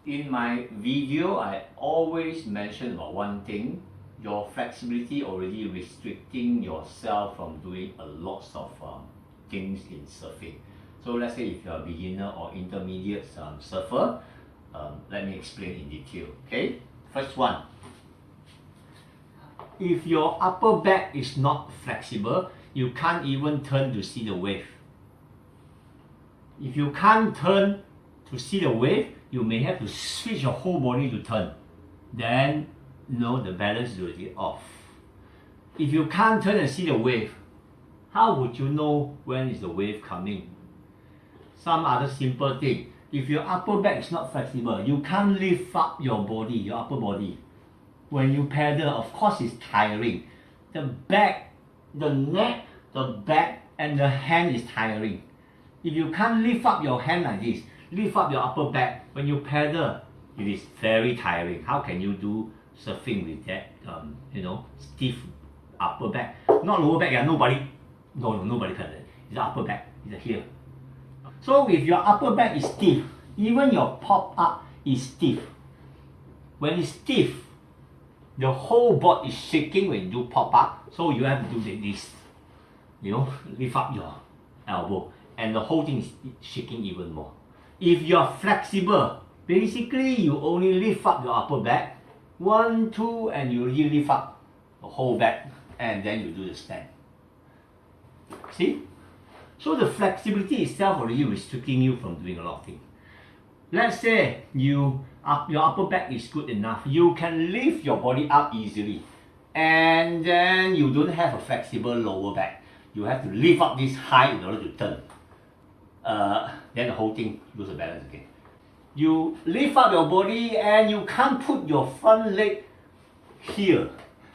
In my video, I always mention about one thing. Your flexibility already restricting yourself from doing a lot of things in surfing. So let's say if you're a beginner or intermediate surfer, let me explain in detail. Okay, first one. If your upper back is not flexible, you can't even turn to see the wave. If you can't turn to see the wave, you may have to switch your whole body to turn. Then, the balance will be off. If you can't turn and see the wave, how would you know when is the wave coming? Some other simple thing. If your upper back is not flexible, you can't lift up your body, your upper body. When you paddle, of course it's tiring. The back, the neck, the back, and the hand is tiring. If you can't lift up your hand like this, lift up your upper back, when you paddle, it is very tiring. How can you do surfing with that, stiff upper back? Not lower back, nobody paddle. It's the upper back, it's here. So if your upper back is stiff, even your pop up is stiff. When it's stiff, the whole board is shaking when you do pop up, so you have to do this. Lift up your elbow, and the whole thing is shaking even more. If you're flexible, basically you only lift up your upper back, 1, 2, and you really lift up the whole back, and then you do the stand. See? So the flexibility itself already restricting you from doing a lot of things. Let's say your upper back is good enough, you can lift your body up easily, and then you don't have a flexible lower back. You have to lift up this high in order to turn. Then the whole thing loses balance again. You lift up your body and you can't put your front leg here.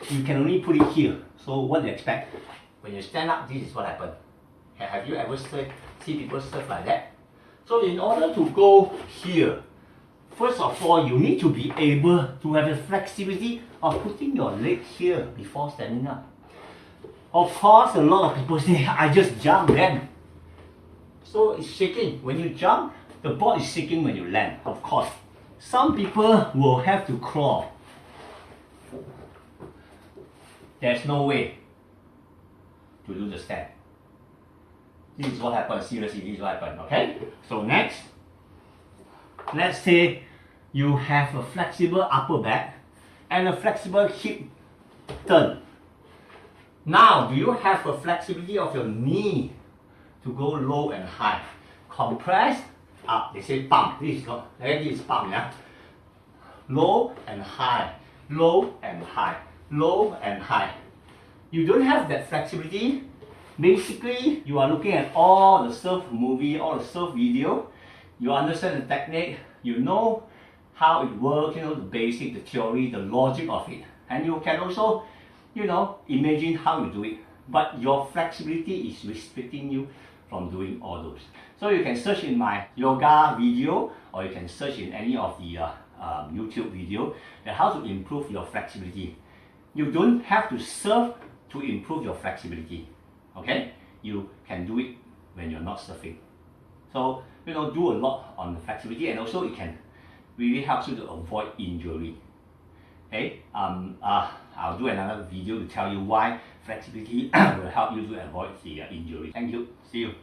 You can only put it here. So what do you expect? When you stand up, this is what happens. Have you ever seen people surf like that? So in order to go here, first of all, you need to be able to have the flexibility of putting your leg here before standing up. Of course, a lot of people say, I just jump then. So it's shaking. When you jump, the board is shaking when you land, of course. Some people will have to crawl. There's no way to do the stand. This is what happens, seriously, this is what happens, okay? So next, let's say you have a flexible upper back and a flexible hip turn. Now, do you have a flexibility of your knee to go low and high? Compress, up, they say pump, this is pump, yeah? Low and high, low and high, low and high. You don't have that flexibility. Basically, you are looking at all the surf movie, all the surf video. You understand the technique, you know how it works, the basic, the theory, the logic of it. And you can also, imagine how you do it. But your flexibility is restricting you from doing all those. So you can search in my yoga video, or you can search in any of the YouTube video that how to improve your flexibility. You don't have to surf to improve your flexibility. Okay, you can do it when you're not surfing. So do a lot on the flexibility, and also it can really help you to avoid injury. Okay, I'll do another video to tell you why flexibility will help you to avoid the injury. Thank you. See you.